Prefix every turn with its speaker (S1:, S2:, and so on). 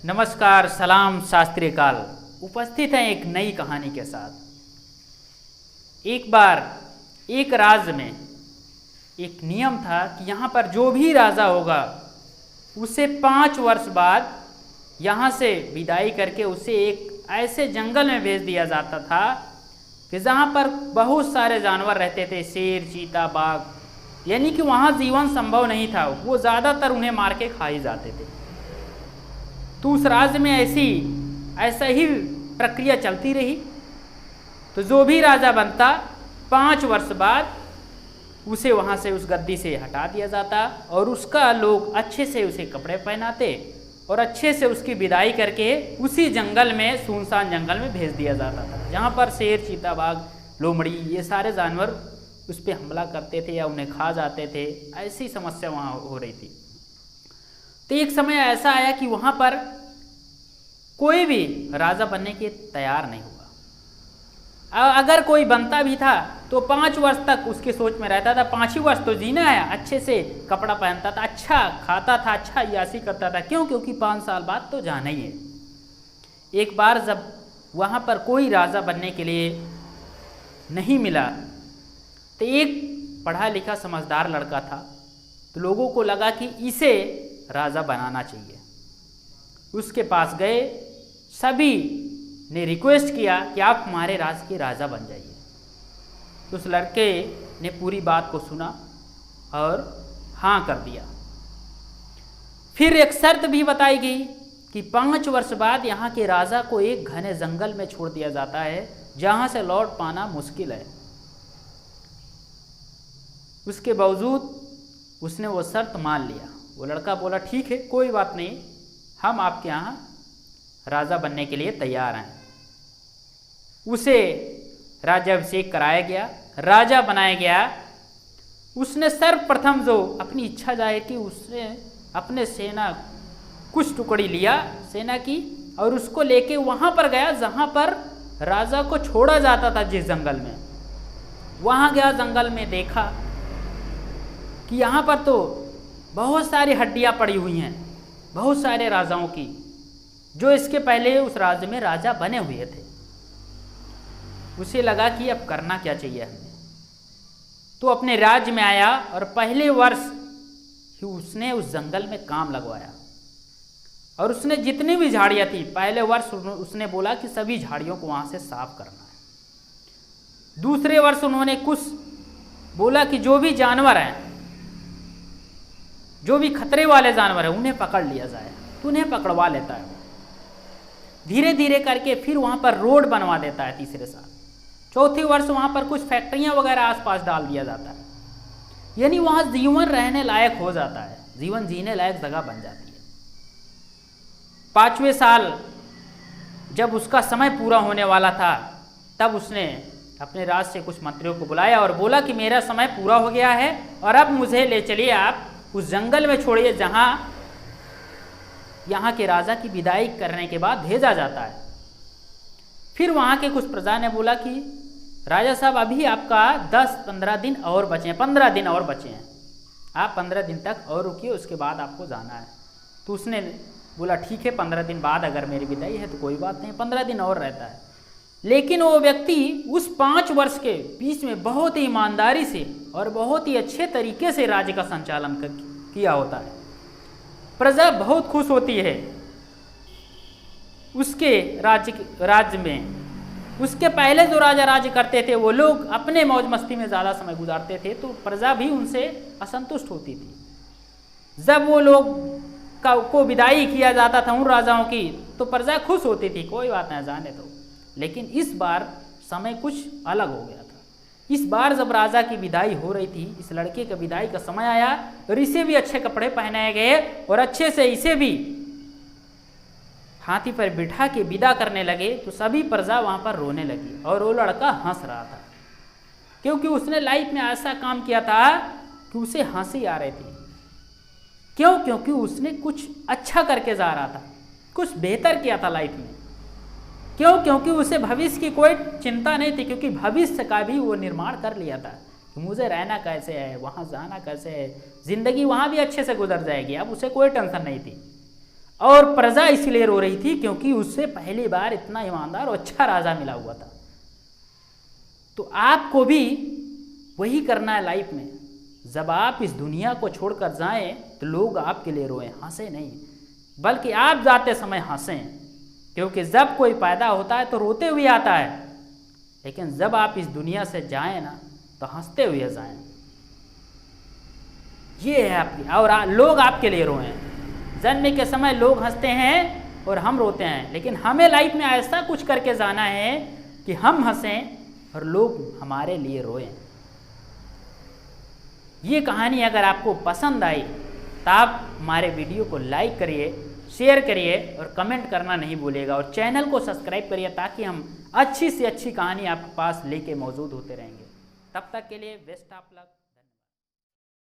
S1: नमस्कार, सलाम, शास्त्रीय काल। उपस्थित हैं एक नई कहानी के साथ। एक बार एक राज्य में एक नियम था कि यहाँ पर जो भी राजा होगा उसे 5 वर्ष बाद यहाँ से विदाई करके उसे एक ऐसे जंगल में भेज दिया जाता था कि जहाँ पर बहुत सारे जानवर रहते थे, शेर, चीता, बाघ, यानी कि वहाँ जीवन संभव नहीं था। वो ज़्यादातर उन्हें मार के खा ही जाते थे। तो उस राज्य में ऐसा ही प्रक्रिया चलती रही। तो जो भी राजा बनता 5 वर्ष बाद उसे वहाँ से उस गद्दी से हटा दिया जाता और उसका लोग अच्छे से उसे कपड़े पहनाते और अच्छे से उसकी विदाई करके उसी जंगल में, सुनसान जंगल में भेज दिया जाता था, जहाँ पर शेर, चीता, बाघ, लोमड़ी ये सारे जानवर उस पर हमला करते थे या उन्हें खा जाते थे। ऐसी समस्या वहाँ हो रही थी। तो एक समय ऐसा आया कि वहाँ पर कोई भी राजा बनने के तैयार नहीं हुआ। अगर कोई बनता भी था तो 5 वर्ष तक उसके सोच में रहता था 5 ही वर्ष तो जीना है, अच्छे से कपड़ा पहनता था, अच्छा खाता था, अच्छा यासी करता था। क्यों? क्योंकि 5 साल बाद तो जाना ही है। एक बार जब वहाँ पर कोई राजा बनने के लिए नहीं मिला तो एक पढ़ा लिखा समझदार लड़का था, तो लोगों को लगा कि इसे राजा बनाना चाहिए। उसके पास गए, सभी ने रिक्वेस्ट किया कि आप हमारे राज्य के राजा बन जाइए। तो उस लड़के ने पूरी बात को सुना और हाँ कर दिया। फिर एक शर्त भी बताई गई कि 5 वर्ष बाद यहाँ के राजा को एक घने जंगल में छोड़ दिया जाता है, जहाँ से लौट पाना मुश्किल है। उसके बावजूद उसने वो शर्त मान लिया। वो लड़का बोला, ठीक है, कोई बात नहीं, हम आपके यहाँ राजा बनने के लिए तैयार हैं। उसे राज्याभिषेक कराया गया, राजा बनाया गया। उसने सर्वप्रथम जो अपनी इच्छा जाहिर की, उसने अपने सेना कुछ टुकड़ी लिया सेना की और उसको लेके वहाँ पर गया जहाँ पर राजा को छोड़ा जाता था, जिस जंगल में। वहाँ गया, जंगल में देखा कि यहाँ पर तो बहुत सारी हड्डियाँ पड़ी हुई हैं, बहुत सारे राजाओं की, जो इसके पहले उस राज्य में राजा बने हुए थे। उसे लगा कि अब करना क्या चाहिए हमें। तो अपने राज्य में आया और पहले वर्ष ही उसने उस जंगल में काम लगवाया और उसने जितनी भी झाड़ियाँ थी, पहले वर्ष उसने बोला कि सभी झाड़ियों को वहाँ से साफ करना है। दूसरे वर्ष उन्होंने कुछ बोला कि जो भी जानवर हैं, जो भी खतरे वाले जानवर हैं, उन्हें पकड़ लिया जाए। तो उन्हें पकड़वा लेता है। धीरे धीरे करके फिर वहाँ पर रोड बनवा देता है तीसरे साल। चौथे वर्ष वहाँ पर कुछ फैक्ट्रियाँ वगैरह आसपास डाल दिया जाता है, यानी वहाँ जीवन रहने लायक हो जाता है, जीवन जीने लायक जगह बन जाती है। 5वें साल जब उसका समय पूरा होने वाला था, तब उसने अपने राज से कुछ मंत्रियों को बुलाया और बोला कि मेरा समय पूरा हो गया है और अब मुझे ले चलिए, आप उस जंगल में छोड़िए जहाँ यहाँ के राजा की विदाई करने के बाद भेजा जाता है। फिर वहाँ के कुछ प्रजा ने बोला कि राजा साहब, अभी आपका 10-15 दिन और बचे हैं, 15 दिन और बचे हैं, आप 15 दिन तक और रुकिए, उसके बाद आपको जाना है। तो उसने बोला, ठीक है, 15 दिन बाद अगर मेरी विदाई है तो कोई बात नहीं, 15 दिन और रहता है। लेकिन वो व्यक्ति उस 5 वर्ष के बीच में बहुत ही ईमानदारी से और बहुत ही अच्छे तरीके से राज्य का संचालन किया होता है। प्रजा बहुत खुश होती है उसके राज्य में। उसके पहले जो राजा राज्य करते थे वो लोग अपने मौज मस्ती में ज़्यादा समय गुजारते थे, तो प्रजा भी उनसे असंतुष्ट होती थी। जब वो लोग को विदाई किया जाता था उन राजाओं की, तो प्रजा खुश होती थी, कोई बात नहीं, जाने दो। लेकिन इस बार समय कुछ अलग हो गया था। इस बार जब राजा की विदाई हो रही थी, इस लड़के का विदाई का समय आया और इसे भी अच्छे कपड़े पहनाए गए और अच्छे से इसे भी हाथी पर बिठा के विदा करने लगे। तो सभी प्रजा वहाँ पर रोने लगी और वो लड़का हंस रहा था, क्योंकि उसने लाइफ में ऐसा काम किया था कि उसे हंसी आ रही थी। क्यों? क्योंकि उसने कुछ अच्छा करके जा रहा था, कुछ बेहतर किया था लाइफ में। क्यों? क्योंकि उसे भविष्य की कोई चिंता नहीं थी, क्योंकि भविष्य का भी वो निर्माण कर लिया था कि मुझे रहना कैसे है, वहाँ जाना कैसे है, ज़िंदगी वहाँ भी अच्छे से गुजर जाएगी। अब उसे कोई टेंशन नहीं थी। और प्रजा इसलिए रो रही थी क्योंकि उससे पहली बार इतना ईमानदार और अच्छा राजा मिला हुआ था। तो आपको भी वही करना है लाइफ में। जब आप इस दुनिया को छोड़कर जाएं तो लोग आपके लिए रोएं, हंसे नहीं, बल्कि आप जाते समय हंसें, क्योंकि जब कोई पैदा होता है तो रोते हुए आता है, लेकिन जब आप इस दुनिया से जाएं ना तो हंसते हुए जाएं। ये है आपकी, और लोग आपके लिए रोएं। जन्म के समय लोग हंसते हैं और हम रोते हैं, लेकिन हमें लाइफ में ऐसा कुछ करके जाना है कि हम हंसें और लोग हमारे लिए रोएं। ये कहानी अगर आपको पसंद आई तो आप हमारे वीडियो को लाइक करिए, शेयर करिए और कमेंट करना नहीं भूलिएगा, और चैनल को सब्सक्राइब करिए ताकि हम अच्छी से अच्छी कहानी आपके पास लेके मौजूद होते रहेंगे। तब तक के लिए बेस्ट ऑफ लक।